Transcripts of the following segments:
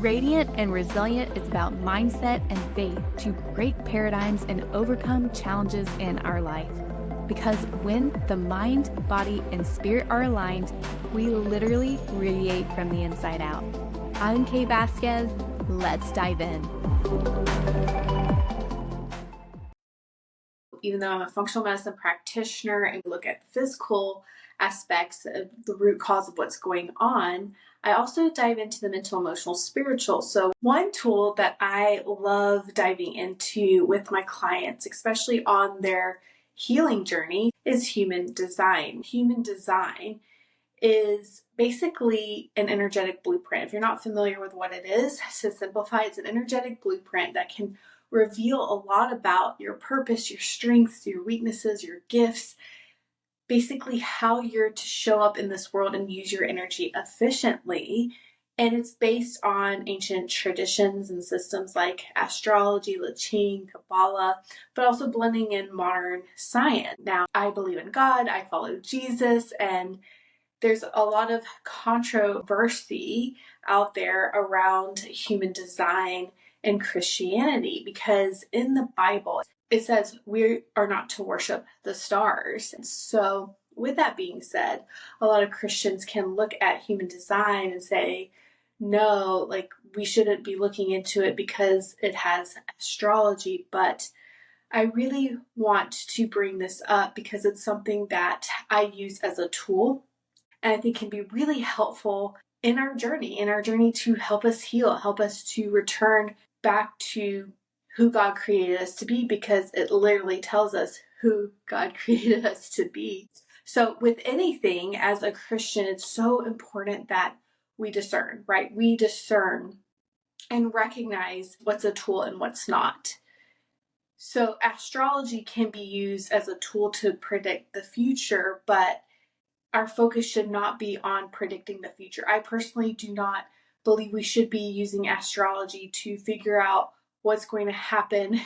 Radiant and Resilient is about mindset and faith to break paradigms and overcome challenges in our life. Because when the mind, body, and spirit are aligned, we literally radiate from the inside out. I'm Kay Vasquez. Let's dive in. Even though I'm a functional medicine practitioner and look at physical aspects of the root cause of what's going on, I also dive into the mental, emotional, spiritual. So one tool that I love diving into with my clients, especially on their healing journey, is human design. Human design is basically an energetic blueprint. If you're not familiar with what it is, to simplify, it's an energetic blueprint that can reveal a lot about your purpose, your strengths, your weaknesses, your gifts, basically how you're to show up in this world and use your energy efficiently. And it's based on ancient traditions and systems like astrology, I Ching, Kabbalah, but also blending in modern science. Now, I believe in God, I follow Jesus, and there's a lot of controversy out there around human design and Christianity, because in the Bible, it says we are not to worship the stars. And so with that being said, a lot of Christians can look at human design and say, no, like we shouldn't be looking into it because it has astrology. But I really want to bring this up because it's something that I use as a tool, and I think can be really helpful in our journey to help us heal, help us to return back to who God created us to be, because it literally tells us who God created us to be. So with anything, as a Christian, it's so important that we discern, right? We discern and recognize what's a tool and what's not. So astrology can be used as a tool to predict the future, but our focus should not be on predicting the future. I personally do not believe we should be using astrology to figure out what's going to happen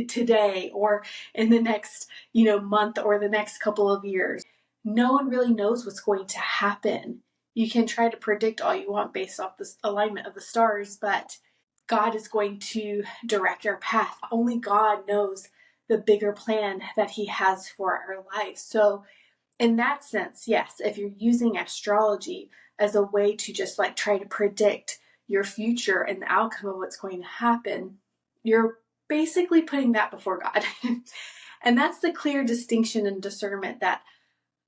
today or in the next, month or the next couple of years. No one really knows what's going to happen. You can try to predict all you want based off this alignment of the stars, but God is going to direct our path. Only God knows the bigger plan that He has for our life. So in that sense, yes, if you're using astrology as a way to just try to predict your future and the outcome of what's going to happen, you're basically putting that before God. And that's the clear distinction and discernment that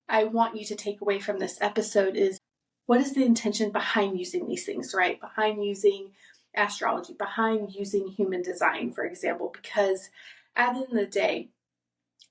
I want you to take away from this episode is, what is the intention behind using these things, right? Behind using astrology, behind using human design, for example, because at the end of the day,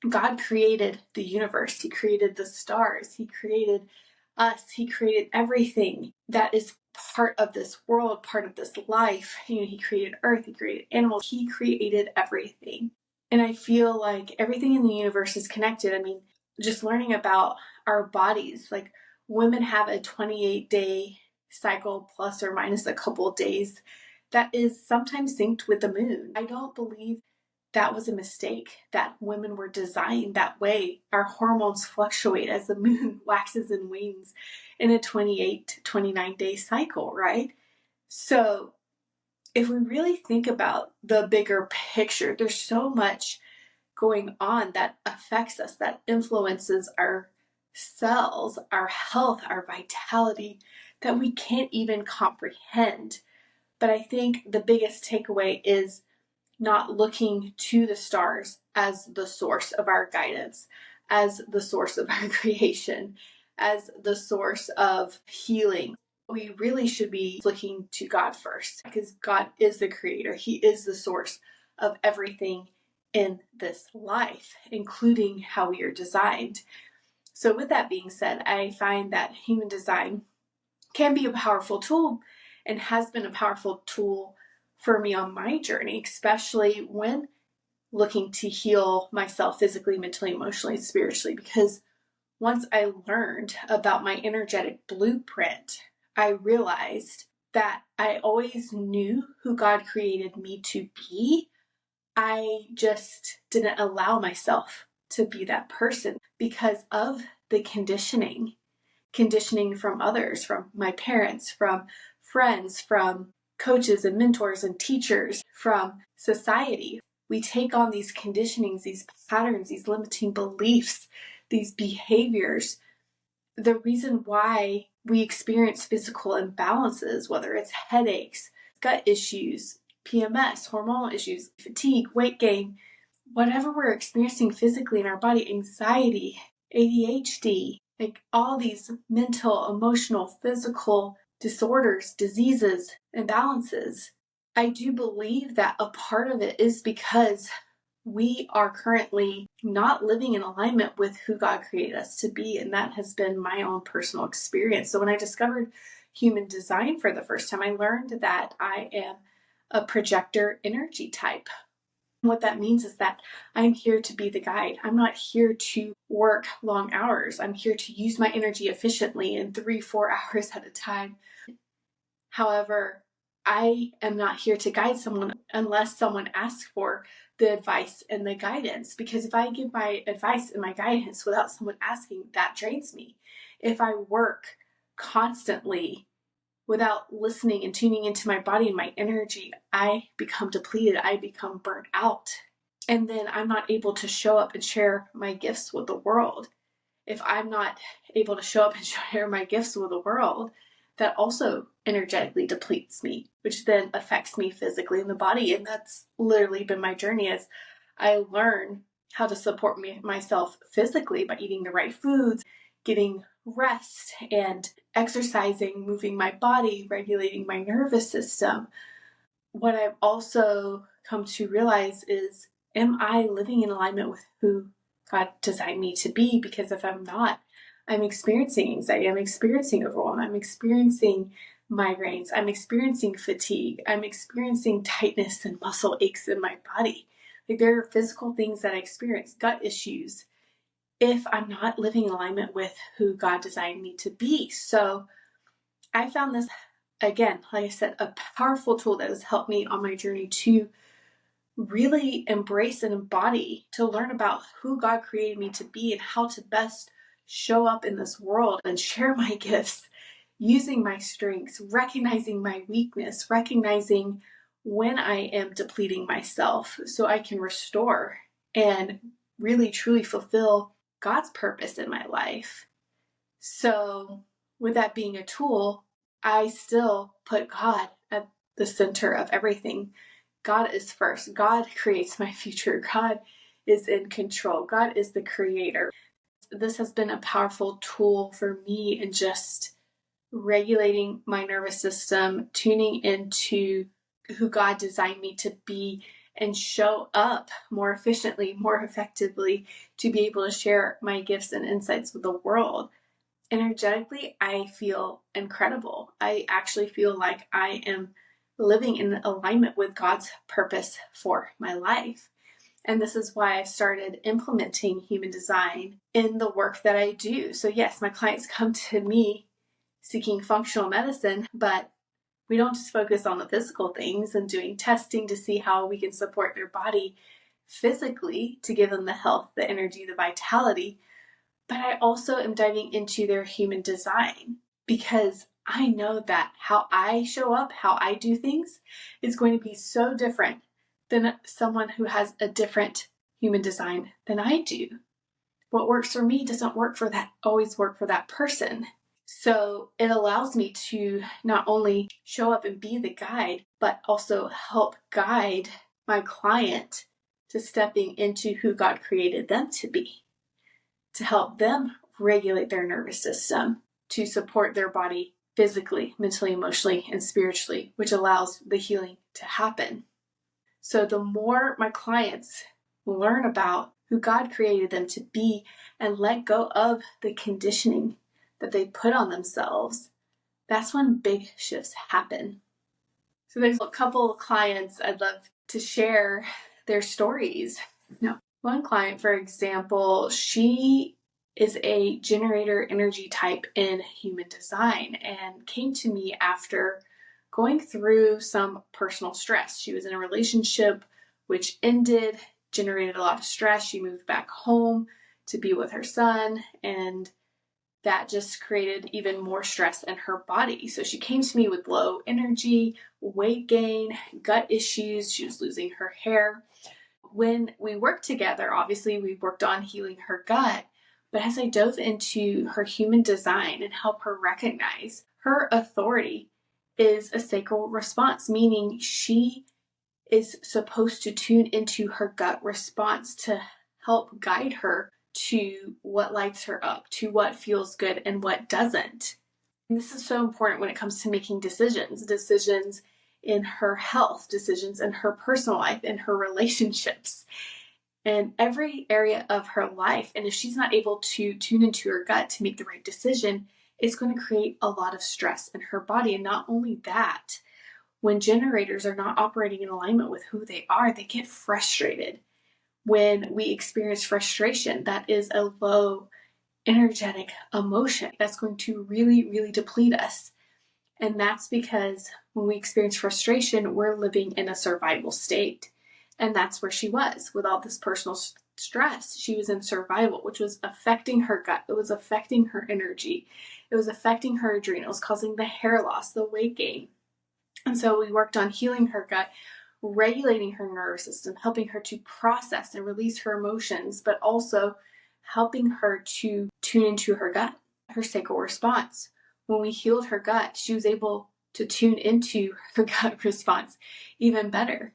God created the universe. He created the stars. He created us. He created everything that is part of this world, part of this life. He created Earth. He created animals. He created everything. And I feel like everything in the universe is connected. I mean, just learning about our bodies, like women have a 28-day cycle plus or minus a couple of days that is sometimes synced with the moon. I don't believe that was a mistake, that women were designed that way. Our hormones fluctuate as the moon waxes and wanes in a 28 to 29-day cycle, right? So if we really think about the bigger picture, there's so much going on that affects us, that influences our cells, our health, our vitality, that we can't even comprehend. But I think the biggest takeaway is not looking to the stars as the source of our guidance, as the source of our creation, as the source of healing. We really should be looking to God first, because God is the creator. He is the source of everything in this life, including how we are designed. So with that being said, I find that human design can be a powerful tool and has been a powerful tool for me on my journey, especially when looking to heal myself physically, mentally, emotionally, spiritually, because once I learned about my energetic blueprint, I realized that I always knew who God created me to be. I just didn't allow myself to be that person because of the conditioning from others, from my parents, from friends, from coaches and mentors and teachers from society. We take on these conditionings, these patterns, these limiting beliefs, these behaviors. The reason why we experience physical imbalances, whether it's headaches, gut issues, PMS, hormonal issues, fatigue, weight gain, whatever we're experiencing physically in our body, anxiety, ADHD, like all these mental, emotional, physical disorders, diseases, imbalances, I do believe that a part of it is because we are currently not living in alignment with who God created us to be. And that has been my own personal experience. So when I discovered human design for the first time, I learned that I am a projector energy type. What that means is that I'm here to be the guide. I'm not here to work long hours. I'm here to use my energy efficiently in 3-4 hours at a time. However, I am not here to guide someone unless someone asks for the advice and the guidance. Because if I give my advice and my guidance without someone asking, that drains me. If I work constantly without listening and tuning into my body and my energy, I become depleted. I become burnt out. And then I'm not able to show up and share my gifts with the world. If I'm not able to show up and share my gifts with the world, that also energetically depletes me, which then affects me physically in the body. And that's literally been my journey as I learn how to support myself physically by eating the right foods, getting rest and exercising, moving my body, regulating my nervous system. What I've also come to realize is, am I living in alignment with who God designed me to be? Because if I'm not, I'm experiencing anxiety, I'm experiencing overwhelm, I'm experiencing migraines, I'm experiencing fatigue, I'm experiencing tightness and muscle aches in my body. Like there are physical things that I experience, gut issues, if I'm not living in alignment with who God designed me to be. So I found this, again, like I said, a powerful tool that has helped me on my journey to really embrace and embody, to learn about who God created me to be and how to best show up in this world and share my gifts, using my strengths, recognizing my weakness, recognizing when I am depleting myself so I can restore and really truly fulfill God's purpose in my life. So with that being a tool, I still put God at the center of everything. God is first. God creates my future. God is in control. God is the creator. This has been a powerful tool for me in just regulating my nervous system, tuning into who God designed me to be, and show up more efficiently, more effectively, to be able to share my gifts and insights with the world. Energetically, I feel incredible. I actually feel like I am living in alignment with God's purpose for my life. And this is why I've started implementing human design in the work that I do. So yes, my clients come to me seeking functional medicine, but we don't just focus on the physical things and doing testing to see how we can support their body physically to give them the health, the energy, the vitality. But I also am diving into their human design because I know that how I show up, how I do things is going to be so different than someone who has a different human design than I do. What works for me doesn't always work for that person. So it allows me to not only show up and be the guide, but also help guide my client to stepping into who God created them to be, to help them regulate their nervous system, to support their body physically, mentally, emotionally, and spiritually, which allows the healing to happen. So the more my clients learn about who God created them to be and let go of the conditioning that they put on themselves, that's when big shifts happen. So there's a couple of clients I'd love to share their stories. Now, one client, for example, she is a generator energy type in human design and came to me after going through some personal stress. She was in a relationship which ended, generated a lot of stress. She moved back home to be with her son, and that just created even more stress in her body. So she came to me with low energy, weight gain, gut issues. She was losing her hair. When we worked together, obviously we worked on healing her gut. But as I dove into her human design and help her recognize her authority is a sacral response, meaning she is supposed to tune into her gut response to help guide her to what lights her up, to what feels good and what doesn't. And this is so important when it comes to making decisions in her health, decisions in her personal life, in her relationships, and every area of her life. And if she's not able to tune into her gut to make the right decision, it's going to create a lot of stress in her body. And not only that, when generators are not operating in alignment with who they are, they get frustrated. When we experience frustration, that is a low energetic emotion that's going to really, really deplete us. And that's because when we experience frustration, we're living in a survival state. And that's where she was with all this personal stress. She was in survival, which was affecting her gut. It was affecting her energy. It was affecting her adrenals, causing the hair loss, the weight gain. And so we worked on healing her gut, regulating her nervous system, helping her to process and release her emotions, but also helping her to tune into her gut, her sacral response. When we healed her gut, she was able to tune into her gut response even better.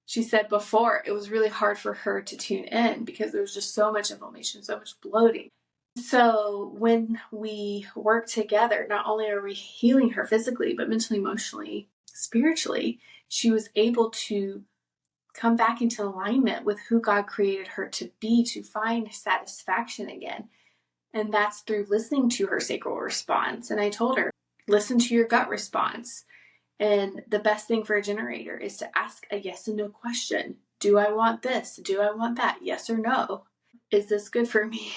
She said before it was really hard for her to tune in because there was just so much inflammation, so much bloating. So when we work together, not only are we healing her physically, but mentally, emotionally, spiritually, she was able to come back into alignment with who God created her to be, to find satisfaction again. And that's through listening to her sacral response. And I told her, listen to your gut response. And the best thing for a generator is to ask a yes and no question. Do I want this? Do I want that? Yes or no? Is this good for me?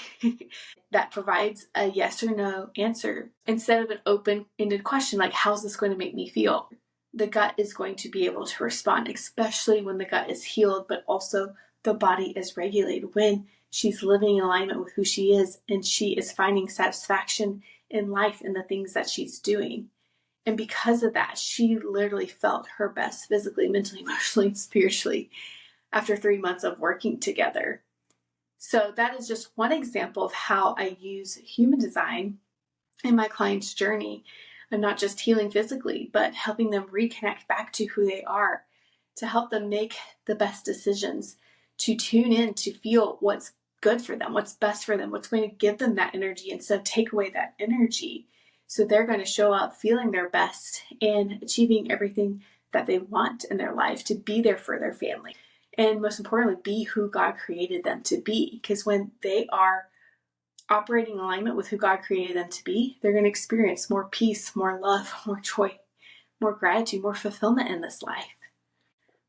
That provides a yes or no answer instead of an open-ended question like, how's this going to make me feel? The gut is going to be able to respond, especially when the gut is healed, but also the body is regulated when she's living in alignment with who she is and she is finding satisfaction in life and the things that she's doing. And because of that, she literally felt her best physically, mentally, emotionally, spiritually after 3 months of working together. So that is just one example of how I use human design in my client's journey, and not just healing physically, but helping them reconnect back to who they are, to help them make the best decisions, to tune in, to feel what's good for them, what's best for them, what's going to give them that energy instead of take away that energy. So they're going to show up feeling their best and achieving everything that they want in their life, to be there for their family. And most importantly, be who God created them to be. Because when they are operating in alignment with who God created them to be, they're going to experience more peace, more love, more joy, more gratitude, more fulfillment in this life.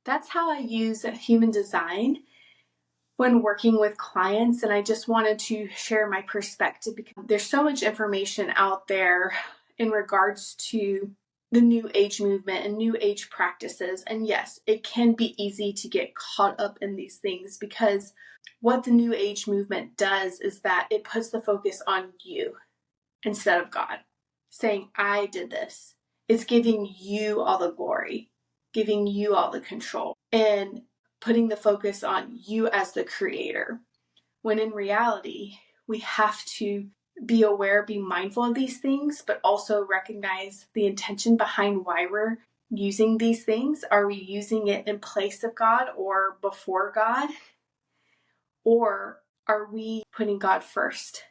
That's how I use human design when working with clients. And I just wanted to share my perspective because there's so much information out there in regards to the new age movement and new age practices. And yes, it can be easy to get caught up in these things because what the new age movement does is that it puts the focus on you instead of God, saying, I did this. It's giving you all the glory, giving you all the control, and putting the focus on you as the creator. When in reality, we have to be aware, be mindful of these things, but also recognize the intention behind why we're using these things. Are we using it in place of God or before God? Or are we putting God first?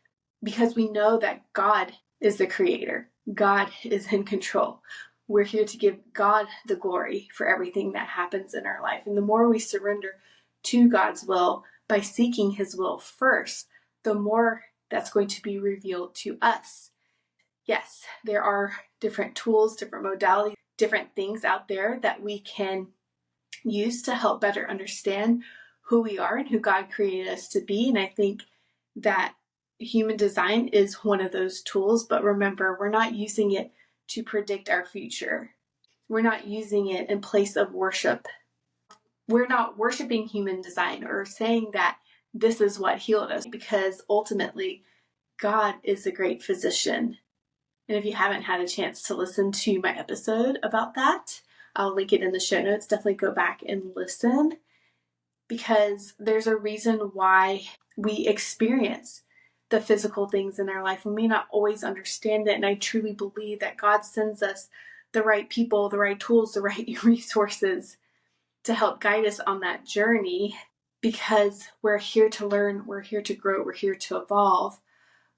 Because we know that God is the creator. God is in control. We're here to give God the glory for everything that happens in our life. And the more we surrender to God's will by seeking his will first, the more that's going to be revealed to us. Yes, there are different tools, different modalities, different things out there that we can use to help better understand who we are and who God created us to be. And I think that human design is one of those tools. But remember, we're not using it to predict our future. We're not using it in place of worship. We're not worshiping human design or saying that this is what healed us, because ultimately God is a great physician. And if you haven't had a chance to listen to my episode about that, I'll link it in the show notes. Definitely go back and listen, because there's a reason why we experience the physical things in our life. We may not always understand it, and I truly believe that God sends us the right people, the right tools, the right resources to help guide us on that journey, because we're here to learn, we're here to grow, we're here to evolve.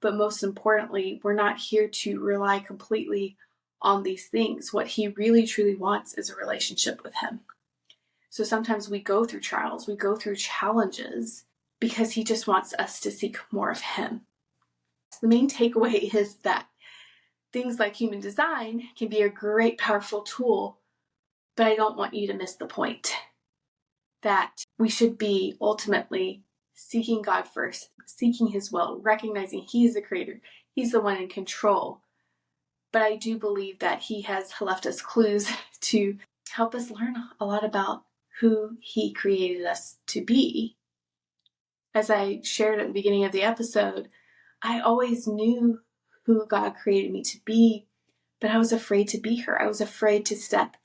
But most importantly, we're not here to rely completely on these things. What He really truly wants is a relationship with Him. So sometimes we go through trials, we go through challenges because He just wants us to seek more of Him. So the main takeaway is that things like human design can be a great, powerful tool, but I don't want you to miss the point that we should be ultimately seeking God first, seeking His will, recognizing He's the creator, He's the one in control. But I do believe that He has left us clues to help us learn a lot about who He created us to be. As I shared at the beginning of the episode, I always knew who God created me to be, but I was afraid to be her. I was afraid to step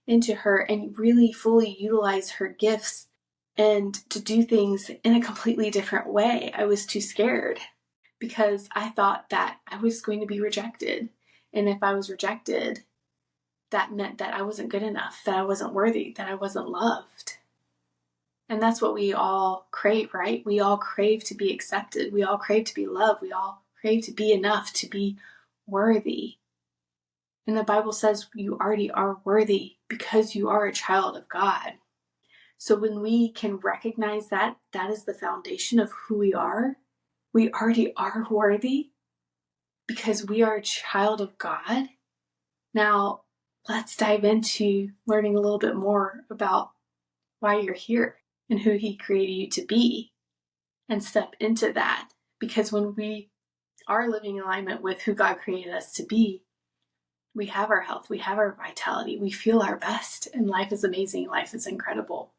into her and really fully utilize her gifts and to do things in a completely different way. I was too scared because I thought that I was going to be rejected. And if I was rejected, that meant that I wasn't good enough, that I wasn't worthy, that I wasn't loved. And that's what we all crave, right? We all crave to be accepted. We all crave to be loved. We all crave to be enough, to be worthy. And the Bible says you already are worthy because you are a child of God. So when we can recognize that that is the foundation of who we already are worthy because we are a child of God. Now, let's dive into learning a little bit more about why you're here and who He created you to be, and step into that. Because when we are living in alignment with who God created us to be, we have our health, we have our vitality, we feel our best, and life is amazing, life is incredible.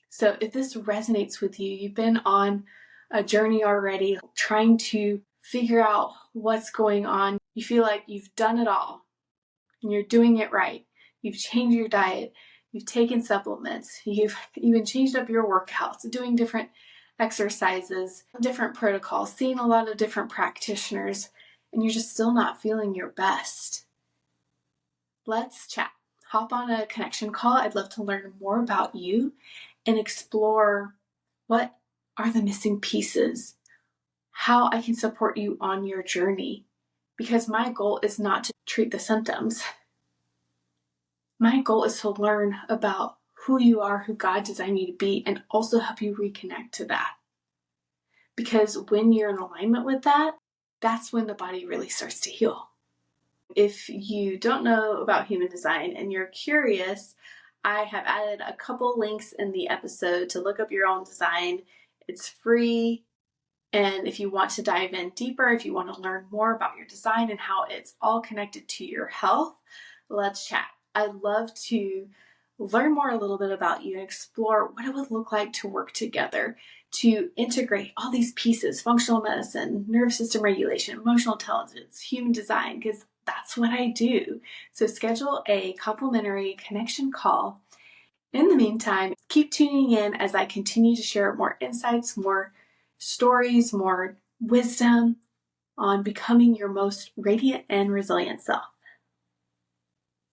So if this resonates with you, you've been on a journey already, trying to figure out what's going on, you feel like you've done it all, and you're doing it right, you've changed your diet, you've taken supplements, you've even changed up your workouts, doing different exercises, different protocols, seeing a lot of different practitioners, and you're just still not feeling your best. Let's chat. Hop on a connection call. I'd love to learn more about you and explore what are the missing pieces, how I can support you on your journey. Because my goal is not to treat the symptoms. My goal is to learn about who you are, who God designed you to be, and also help you reconnect to that. Because when you're in alignment with that, that's when the body really starts to heal. If you don't know about human design and you're curious, I have added a couple links in the episode to look up your own design. It's free. And if you want to dive in deeper, if you want to learn more about your design and how it's all connected to your health, let's chat. I'd love to learn more a little bit about you and explore what it would look like to work together to integrate all these pieces: functional medicine, nervous system regulation, emotional intelligence, human design, because that's what I do. So schedule a complimentary connection call. In the meantime, keep tuning in as I continue to share more insights, more stories, more wisdom on becoming your most radiant and resilient self.